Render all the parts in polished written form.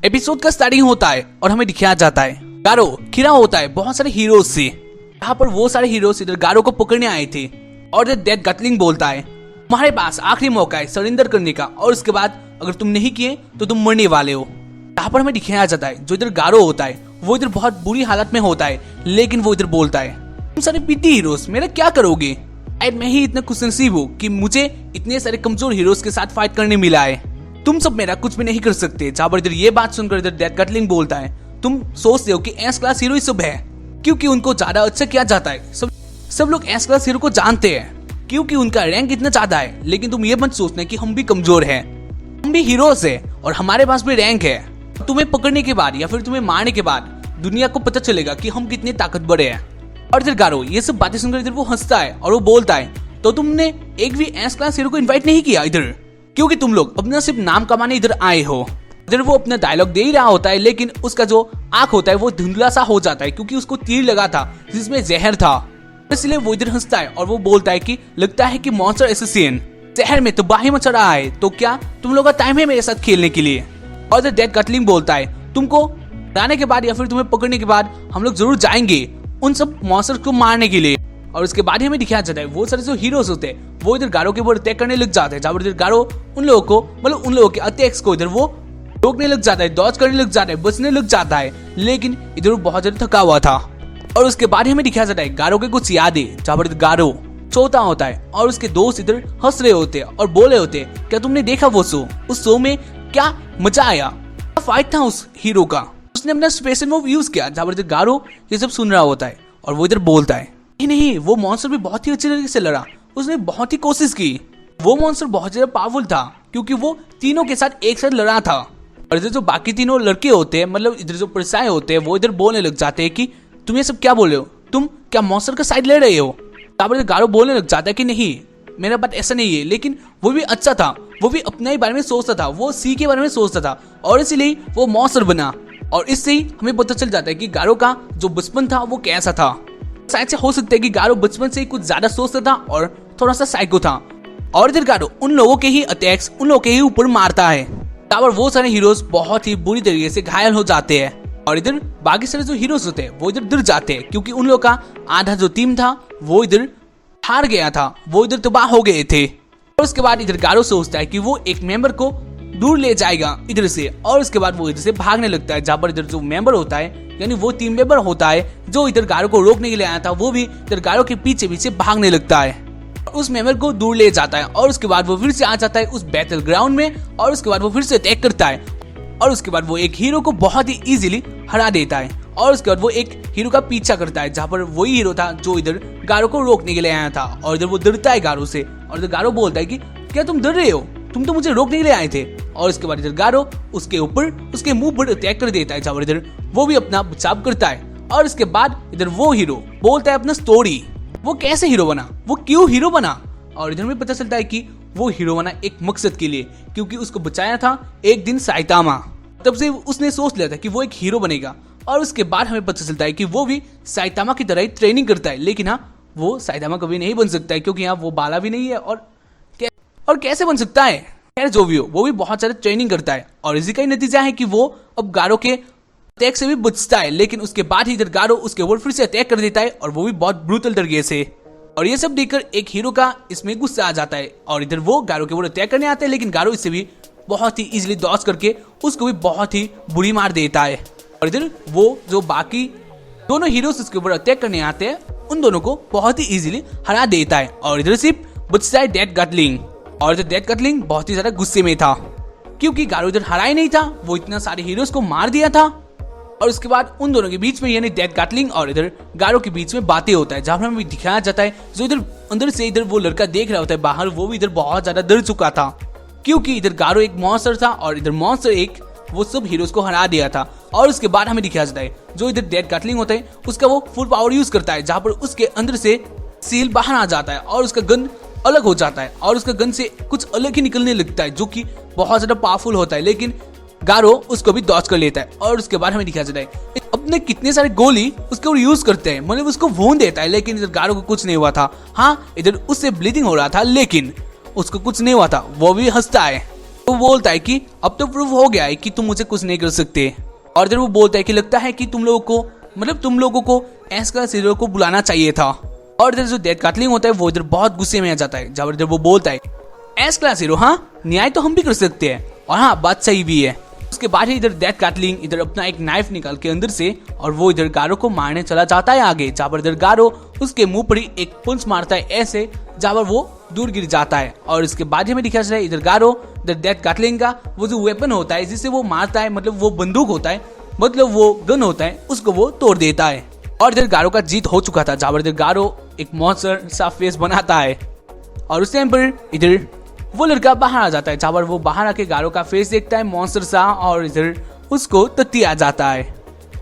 Episode का starting होता है और हमें दिखाया जाता है गारो घिरा होता है बहुत सारे हीरोज से। यहाँ पर वो सारे हीरोज इधर गारो को पकड़ने आए थे और इधर डेथ गटलिंग बोलता है तुम्हारे पास आखिरी मौका है सरेंडर करने का और उसके बाद अगर तुम नहीं किए तो तुम मरने वाले हो। यहाँ पर हमें दिखाया जाता है जो इधर गारो होता है वो इधर बहुत बुरी हालत में होता है, लेकिन वो इधर बोलता है तुम सारे पीटी हीरोज मेरा क्या करोगे। शायद मैं ही इतना खुशनसीब हूँ कि मुझे इतने सारे कमजोर हीरोज के साथ फाइट करने मिला है, तुम सब मेरा कुछ भी नहीं कर सकते। जहाँ पर इधर ये बात सुनकर इधर डेथ गटलिंग बोलता है तुम सोचते हो कि एस क्लास हीरो ही सब है क्योंकि उनको ज्यादा अच्छा किया जाता है। सब लोग एस क्लास हीरो को जानते हैं क्योंकि उनका रैंक इतना ज्यादा है, लेकिन तुम ये मत सोचना कि हम भी कमजोर हैं, हम भी हीरोज हैं और हमारे पास भी रैंक है। तुम्हें पकड़ने के बाद या फिर तुम्हें मारने के बाद दुनिया को पता चलेगा कि हम कितने ताकतवर हैं। और इधर गारो ये सब बातें सुनकर इधर वो हंसता है और वो बोलता है तो तुमने एक भी एस क्लास हीरो को इनवाइट नहीं किया इधर क्योंकि तुम लोग अपना सिर्फ नाम कमाने इधर आए हो। इधर वो अपना डायलॉग दे ही रहा होता है, लेकिन उसका जो आंख होता है वो धुंधला सा हो जाता है क्योंकि उसको तीर लगा था जिसमें जहर था, इसलिए वो इधर हंसता है और वो बोलता है कि लगता है कि मॉन्स्टर एसोसिएशन शहर में तबाही मचा रहा है, तो क्या तुम लोग का टाइम है मेरे साथ खेलने के लिए। और इधर डेथ गटलिंग बोलता है तुमको लाने के बाद या फिर तुम्हें पकड़ने के बाद हम लोग जरूर जाएंगे उन सब मॉन्स्टर को मारने के लिए। और उसके बाद हमें दिखाया जाता है वो सारे जो हीरोज होते हैं वो इधर गारो के ऊपर अटैक करने लग जाते हैं, जहाँ पर इधर गारो उन लोगों को मतलब उन लोगों के अटैक्स को इधर वो रोकने लग जाता है, डॉज करने लग जाता है, बचने लग जाता है, लेकिन इधर वो बहुत ज्यादा थका हुआ था। और उसके बाद हमें दिखाया जाता है गारो के कुछ यादें, जहाँ पर गारो सोता होता है और उसके दोस्त इधर हंस रहे होते हैं और बोले होते हैं क्या तुमने देखा वो शो, उस शो में क्या मजा आया, फाइट था उस हीरो का, उसने अपना स्पेशल मूव यूज किया। जहाँ पर गारो ये सब सुन रहा होता है और वो इधर बोलता है नहीं वो मॉन्स्टर भी बहुत ही अच्छे तरीके से लड़ा, उसने बहुत ही कोशिश की, वो मॉन्स्टर बहुत ज्यादा पावरफुल था क्योंकि वो तीनों के साथ एक साथ लड़ा था। और इधर जो बाकी तीनों लड़के होते हैं मतलब इधर जो परसाए होते हैं वो इधर बोलने लग जाते हैं कि तुम ये सब क्या बोल रहे हो, तुम क्या मॉन्स्टर का साइड ले रहे हो। तब गारो बोलने लग जाता है कि नहीं मेरा बात ऐसा नहीं है, लेकिन वो भी अच्छा था, वो भी अपने ही बारे में सोचता था, वो सी के बारे में सोचता था और इसीलिए वो मॉन्स्टर बना। और इससे ही हमें पता चल जाता है कि गारो का जो बचपन था वो कैसा था। शायद से हो सकता है कि गारो बचपन से ही कुछ ज्यादा सोचता था और थोड़ा सा साइको था। और इधर गारो उन लोगों के ही अटैक्स उन लोगों के ही ऊपर मारता है, तब वो सारे हीरोज बहुत ही बुरी तरीके से घायल हो जाते हैं। और इधर बाकी सारे जो हीरोज होते हैं वो इधर डर जाते हैं क्योंकि उन लोगों का आधा जो टीम था वो इधर हार गया था, वो इधर तबाह हो गए थे। और उसके बाद इधर गारो सोचता है कि वो एक मेंबर को दूर ले जाएगा इधर से और उसके बाद वो इधर से भागने लगता है। जहाँ पर इधर जो मेंबर होता है यानी वो टीम मेंबर होता है जो इधर गारो को रोकने के लिए आया था वो भी इधर गारो के पीछे पीछे भागने लगता है, उस मेंबर को दूर ले जाता है। और उसके बाद वो फिर से आ जाता है उस बैटल ग्राउंड में और उसके बाद वो फिर से अटैक करता है और उसके बाद वो एक हीरो को बहुत ही इजीली हरा देता है। और उसके बाद वो एक हीरो का पीछा करता है जहाँ पर वही हीरो था जो इधर गारो को रोकने के लिए आया था। और इधर वो डरता है गारो से और इधर गारो बोलता है कि क्या तुम डर रहे हो, तुम तो मुझे रोकने के लिए आए थे। और उसके बाद इधर गारो उसके ऊपर उसके मुंह पर अटैक कर देता है जहाँ पर इधर वो भी अपना बचाव करता है। और इसके बाद इधर वो हीरो बोलता है अपना स्टोरी, वो कैसे हीरो बना, वो क्यों हीरो बना। और इधर में पता चलता है कि वो हीरो बना एक मकसद के लिए क्योंकि उसको बचाया था एक दिन साइतामा, तब से उसने सोच लिया था कि वो एक हीरो बनेगा। और उसके बाद हमें पता चलता है कि वो भी साइतामा की तरह ही ट्रेनिंग करता है, लेकिन हाँ वो साइतामा कभी नहीं बन सकता है क्योंकि यहाँ वो बाला भी नहीं है और कैसे बन सकता है। खैर जो भी हो वो भी बहुत सारे ट्रेनिंग करता है और इसी का ही नतीजा है कि वो अब गारो के अटैक से भी बचता है, लेकिन उसके बाद ही इधर गारो उसके ऊपर फिर से अटैक कर देता है और वो भी बहुत ब्रूटल तरीके से। और ये सब देखकर एक हीरो का इसमें गुस्सा आ जाता है और इधर वो गारो के ऊपर अटैक करने आता है, लेकिन गारो इससे भी बहुत ही इजीली डॉज करके उसको भी बहुत ही बुरी मार देता है। और इधर वो जो बाकी दोनों हीरोज उसके ऊपर अटैक करने आते हैं उन दोनों को बहुत ही इजीली हरा देता है। और इधर सिर्फ बचता है डेथ गटलिंग और इधर डेथ गटलिंग बहुत ही ज्यादा गुस्से में था क्योंकि गारो इधर हरा ही नहीं था, वो इतना सारे हीरोज को मार दिया था। और उसके बाद उन दोनों के बीच में यानी डेथ गटलिंग और इधर गारो के बीच में बातें होता है जहाँ पर हमें दिखाया जाता है जो इधर अंदर से इधर वो लड़का देख रहा होता है बाहर, वो भी इधर बहुत ज्यादा डर चुका था क्योंकि इधर गारो एक मॉन्स्टर था और इधर मॉन्स्टर एक वो सब हीरोज को हरा दिया था। और उसके बाद हमें दिखाया जाता है जो इधर डेथ गटलिंग होता है उसका वो फुल पावर यूज करता है जहाँ पर उसके अंदर से सील बाहर आ जाता है और उसका गन अलग हो जाता है और उसका गन से कुछ अलग ही निकलने लगता है जो कि बहुत ज्यादा पावरफुल होता है, लेकिन गारो उसको भी डॉज कर लेता है। और उसके बाद हमें दिखाया जाता है अपने कितने सारे गोली उसके ऊपर यूज करते हैं, मतलब उसको वोन देता है, लेकिन इधर गारो को कुछ नहीं हुआ था। हाँ इधर उससे ब्लीडिंग हो रहा था लेकिन उसको कुछ नहीं हुआ था, वो भी हंसता है। तो वो बोलता है कि अब तो प्रूव हो गया है कि तुम मुझे कुछ नहीं कर सकते। और इधर वो बोलता है कि लगता है कि तुम लोगों को एस क्लास हीरो को बुलाना चाहिए था। और इधर जो डेथ काटलिंग होता है वो इधर बहुत गुस्से में आ जाता है, जब इधर वो बोलता है एस क्लास हीरो, हाँ न्याय तो हम भी कर सकते हैं, और हाँ बात सही भी है। उसके बाद ही इधर डेथ काटलिंग इधर अपना एक नाइफ निकाल के अंदर से और वो इधर गारो को मारने चला जाता है आगे, जहाँ पर इधर गारो उसके मुंह पर ही एक पंच मारता है ऐसे, जहाँ पर वो दूर गिर जाता है। और इसके बाद हमें दिखा जाता है इधर गारो इधर डेथ काटलिंग का वो जो वेपन होता है जिससे वो मारता है, मतलब वो बंदूक होता है, मतलब वो गन होता है, उसको वो तोड़ देता है। और इधर गारो का जीत हो चुका था, जहाँ पर इधर गारो एक मॉन्स्टर सा फेस बनाता है। और उस टाइम पर इधर वो लड़का बाहर आ जाता है, जहाँ पर वो बाहर आके गारो का फेस देखता है मॉन्स्टर सा, और इधर उसको तत्ती आ जाता है।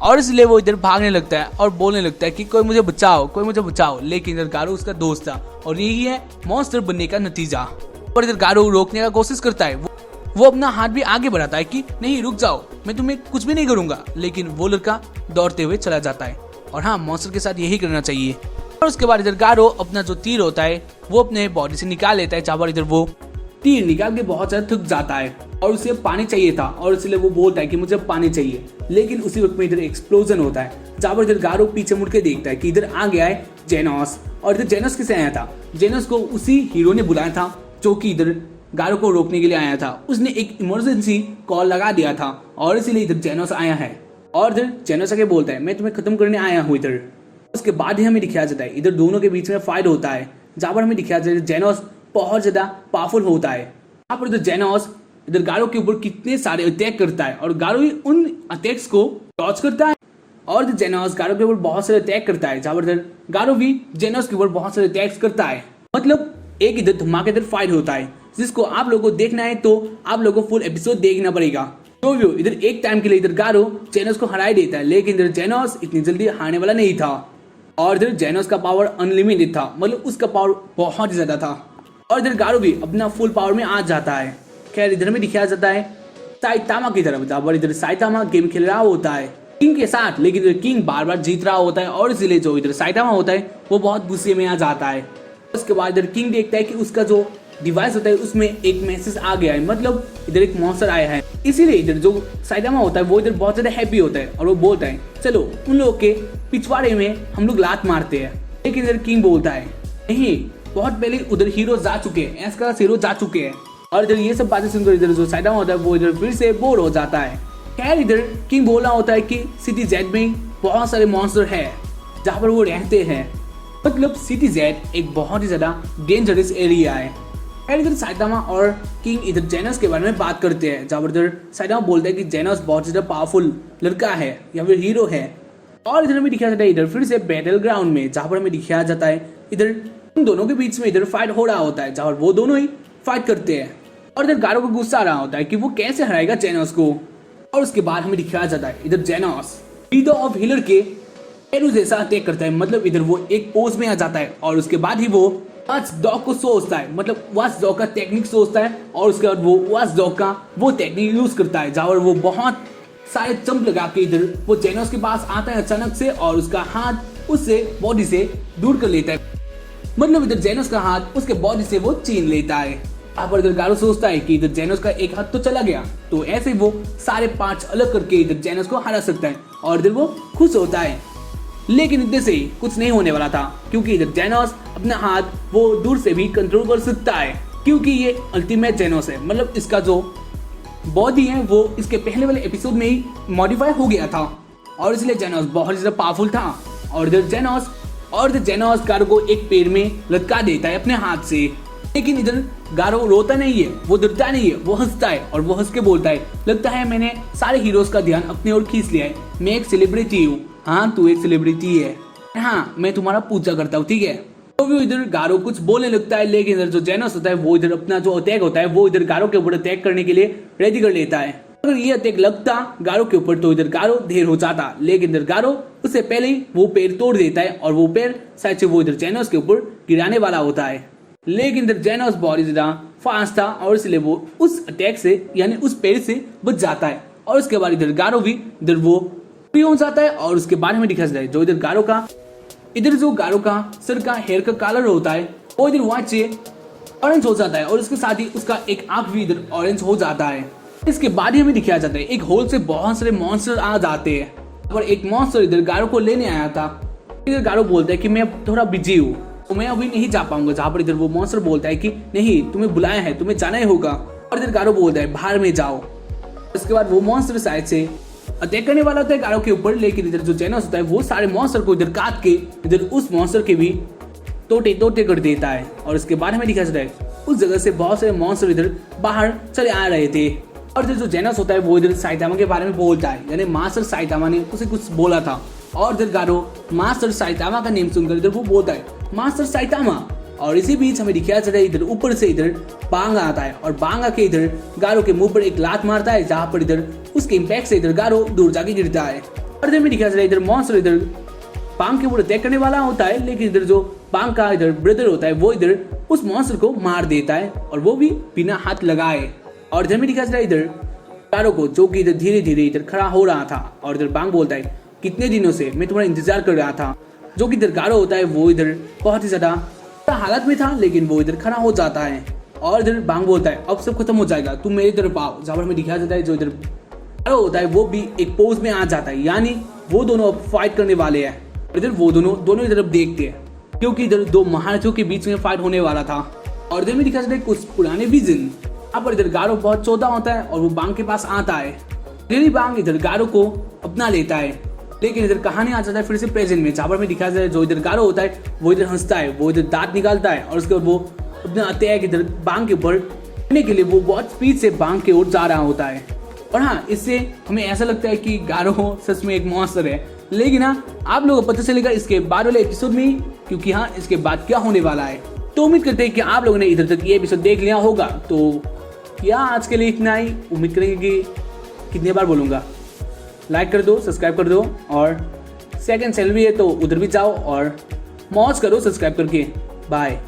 और इसलिए वो इधर भागने लगता है और बोलने लगता है कि कोई मुझे बचाओ, कोई मुझे बचाओ। लेकिन इधर गारो उसका दोस्त था और यही है मॉन्स्टर बनने का नतीजा। और इधर गारो रोकने का कोशिश करता है, वो अपना हाथ भी आगे बढ़ाता है कि नहीं रुक जाओ, मैं तुम्हें कुछ भी नहीं करूंगा। लेकिन वो लड़का दौड़ते हुए चला जाता है। और हाँ, मॉन्स्टर के साथ यही करना चाहिए। और उसके बाद इधर गारो अपना जो तीर होता है वो अपने बॉडी से निकाल लेता है, जहाँ पर इधर वो तीर निकाल के बहुत ज्यादा थक जाता है और उसे पानी चाहिए था, और इसलिए वो बोलता है कि मुझे पानी चाहिए। लेकिन उसी वक्त में इधर एक्सप्लोजन होता है, जहाँ पर इधर गारो पीछे मुड़ के देखता है कि इधर आ गया है जेनोस। और इधर जेनोस किसे आया था? जेनोस को उसी हीरो ने बुलाया था जो कि इधर गारो को रोकने के लिए आया था। उसने एक इमरजेंसी कॉल लगा दिया था और इसीलिए इधर जेनोस आया है। और इधर जेनोस आके बोलता है मैं तुम्हें खत्म करने आया हूँ इधर। उसके बाद ही हमें दिखाया जाता है इधर दोनों के बीच में फाइट होता है, जहाँ पर हमें दिखाया जाता है जेनोस बहुत ज्यादा पावरफुल होता है। यहाँ पर इधर जेनोस इधर गारो के ऊपर कितने सारे अटैक करता है और गारो ही उन अटैक्स को डॉज करता है। और इधर जेनोस गारो के ऊपर बहुत सारे अटैक करता है, जहाँ पर इधर गारो भी जेनोस के ऊपर बहुत सारे अटैक्स करता है। मतलब एक इधर धमाकेदार फाइट होता है, जिसको आप लोगों को देखना है तो आप लोगों को फुल एपिसोड देखना पड़ेगा। तो इधर एक टाइम के लिए इधर गारो जेनोस को हरा देता है, लेकिन इधर जेनोस इतनी जल्दी हारने वाला नहीं था। और इधर जेनोस का पावर अनलिमिटेड था, मतलब उसका पावर बहुत ज्यादा था। और इधर गारो भी अपना फुल पावर में आ जाता है। खैर इधर में दिखाया जाता है साइतामा की तरफ, जहाँ पर इधर साइतामा गेम खेल रहा होता है किंग के साथ, लेकिन इधर किंग बार बार जीत रहा होता है और इसीलिए जो इधर साइतामा होता है वो बहुत गुस्से में आ जाता है। उसके बाद इधर किंग देखता है कि उसका जो डिवाइस होता है उसमें एक मैसेज आ गया है, मतलब इधर एक मॉन्स्टर आया है। इसीलिए इधर जो साइतामा होता है वो इधर बहुत ज्यादा हैप्पी होता है और वो बोलता है चलो उन लोगों के पिछवाड़े में हम लोग लात मारते हैं। लेकिन इधर किंग बोलता है नहीं, बहुत पहले उधर हीरो जा चुके हैं, एस क्लास हीरो जा चुके हैं। और इधर ये सब बातें सुनकर इधर जो साइतामा होता है वो इधर फिर से बोर हो जाता है। खैर इधर किंग बोल रहा होता है कि सिटी जेड में बहुत सारे मॉन्स्टर है जहाँ पर वो रहते हैं, मतलब सिटी जेड एक बहुत ही ज्यादा डेंजरस एरिया है। खैर इधर साइतामा और किंग इधर जेनोस के बारे में बात करते हैं, जहाँ पर इधर साइतामा बोलते हैं कि जेनोस बहुत ज्यादा पावरफुल लड़का है या फिर हीरो है। और इधर हमें दिखाया जाता है इधर फिर से बैटल ग्राउंड में, जहाँ पर हमें दिखाया जाता है इधर उन दोनों के बीच में इधर फाइट हो रहा होता है, जहाँ पर वो दोनों ही फाइट करते हैं। और इधर गारो को गुस्सा आ रहा होता है कि वो कैसे हराएगा जेनोस को। और उसके बाद हमें दिखाया जाता है इधर जेनोस लीडर ऑफ हीलर के एरू जैसा अटैक करता है, मतलब इधर वो एक पोज में आ जाता है और उसके बाद ही वो वॉच डॉग को सोचता है, मतलब वॉच डॉग का टेक्निक सोचता है और उसके बाद वो वॉच डॉग का वो टेक्निक यूज करता है, जहाँ पर वो बहुत सारे जंप लगा के इधर वो जेनोस के पास आता है अचानक से और उसका हाथ उससे बॉडी से दूर कर लेता है, मतलब इधर जेनोस का हाथ उसके बॉडी से वो छीन लेता है। यहाँ पर इधर गारो सोचता है कि इधर जेनोस का एक हाथ तो चला गया, तो ऐसे वो सारे पांच अलग करके इधर जेनोस को हरा सकता है और इधर वो खुश होता है। लेकिन इधर से कुछ नहीं होने वाला था, क्योंकि इधर जेनोस अपना हाथ वो दूर से भी कंट्रोल कर सकता है, क्योंकि ये अल्टीमेट जेनोस है, मतलब इसका जो बॉडी है वो इसके पहले वाले एपिसोड में ही मॉडिफाई हो गया था और इसलिए जेनोस बहुत ज्यादा पावरफुल था। और इधर जेनोस गारो को एक पेड़ में लटका देता है अपने हाथ से। लेकिन इधर गारो रोता नहीं है, वो डरता नहीं है, वो हंसता है और वो हंस के बोलता है लगता है मैंने सारे हीरोज का ध्यान अपनी ओर खींच लिया है, मैं एक सेलिब्रिटी हूँ। हाँ तू एक सेलिब्रिटी है, हाँ मैं तुम्हारा पूजा करता हूँ, ठीक है। तो भी इधर गारो कुछ बोलने लगता है, लेकिन इधर जो जेनोस होता है वो इधर अपना जो अटैक होता है वो इधर गारो के ऊपर अटैक करने के लिए रेडी कर लेता है। अगर ये अटैक लगता गारो के ऊपर तो इधर गारो ढेर हो जाता, लेकिन इधर गारो उससे पहले ही वो पेड़ तोड़ देता है और वो पेड़ शायद से वो इधर जेनोस के ऊपर गिराने वाला होता है। लेकिन इधर जेनोस बहुत ज्यादा फास्ट था और इसलिए वो उस अटैक से यानी उस पेड़ से बच जाता है। और उसके बाद इधर गारो भी इधर वो फ्री हो जाता है और उसके बाद में दिखा जाता है जो इधर गारो का सर का हेयर का कलर होता है वो इधर वहां से ऑरेंज हो जाता है और इसके साथ ही उसका एक आंख भी इधर ऑरेंज हो जाता है। इसके बाद ही हमें दिखाया जाता है एक होल से बहुत सारे मॉन्स्टर आ जाते हैं और एक मॉन्स्टर इधर गारो को लेने आया था। इधर गारो बोलता है कि मैं थोड़ा बिजी हूँ तो मैं अभी नहीं जा पाऊंगा, जहाँ पर इधर वो मॉन्स्टर बोलता है कि नहीं तुम्हें बुलाया है, तुम्हें जाना ही होगा। और इधर गारो बोलता है बाहर में जाओ। इसके बाद वो मॉन्स्टर साइड से अटैक करने वाला होता है गारो के ऊपर, लेकिन इधर जो जेनस होता है वो सारे मॉन्स्टर को इधर काट के इधर उस मॉन्स्टर के भी टोटे कर देता है। और इसके बाद हमें दिखाया जाता है उस जगह से बहुत सारे मॉन्स्टर इधर बाहर चले आ रहे थे। और इधर जो जेनस होता है वो इधर साइतामा के बारे में बोलता है, यानी मास्टर साइतामा ने उसे कुछ बोला था। और इधर गारो मास्टर साइतामा का नेम सुनकर इधर वो बोलता है मास्टर साइतामा। और इसी बीच हमें दिखाया जाता है इधर ऊपर से इधर बांग आता है और बांग आके इधर गारो के मुंह पर एक लात मारता है, जहाँ पर इधर उसके इम्पैक्ट से इधर गारो दूर जाके गिरता है। और इधर में दिखाया जाता है इधर मॉन्स्टर इधर बांग के ऊपर अटैक करने वाला होता है, लेकिन इधर जो बांग का इधर ब्रदर होता है वो इधर उस मॉन्स्टर को मार देता है और वो भी बिना हाथ लगाए। और इधर में दिखाया जाता है इधर गारो को, जो कि इधर धीरे धीरे इधर खड़ा हो रहा था। और इधर बांग बोलता है कितने दिनों से मैं तुम्हारा इंतजार कर रहा था। जो कि इधर गारो होता है वो इधर बहुत ही ज्यादा हालत में था, लेकिन वो इधर खड़ा हो जाता है। और इधर बांग बोलता है अब सब खत्म हो जाएगा, तुम मेरी तरफ आओ। जहाँ पर हमें दिखाया जाता है जो इधर गारो होता है वो भी एक पोज में आ जाता है, यानी वो दोनों अब फाइट करने वाले हैं। इधर वो दोनों की तरफ देखते हैं, क्योंकि इधर दो महारथियों के बीच में फाइट होने वाला था। और इधर में दिखाया जाता है कुछ पुराने विजन। यहाँ पर इधर गारो बहुत चौधा होता है और वो बांग के पास आता है। फिर बांग इधर गारो को अपना लेता है, लेकिन इधर कहानी आ जाता है फिर से प्रेजेंट में, जहाँ पर हमें दिखाया जाता है जो इधर गारो होता है वो इधर हंसता है, वो इधर दांत निकालता है और उसके बाद वो अपना अटैक इधर बांग के ऊपर करने के लिए वो बहुत स्पीड से बांग के ओर जा रहा होता है। और हाँ, इससे हमें ऐसा लगता है कि गारो सच में एक मॉन्स्टर है, लेकिन हाँ आप लोगों को पता चलेगा इसके बाद वाले एपिसोड में, क्योंकि हाँ इसके बाद क्या होने वाला है। तो उम्मीद करते हैं कि आप लोगों ने इधर तक ये एपिसोड देख लिया होगा। तो क्या आज के लिए इतना ही, उम्मीद करेंगे कि कितने बार बोलूँगा, लाइक कर दो, सब्सक्राइब कर दो और सेकंड चैनल भी है तो उधर भी जाओ और मौज करो सब्सक्राइब करके। बाय।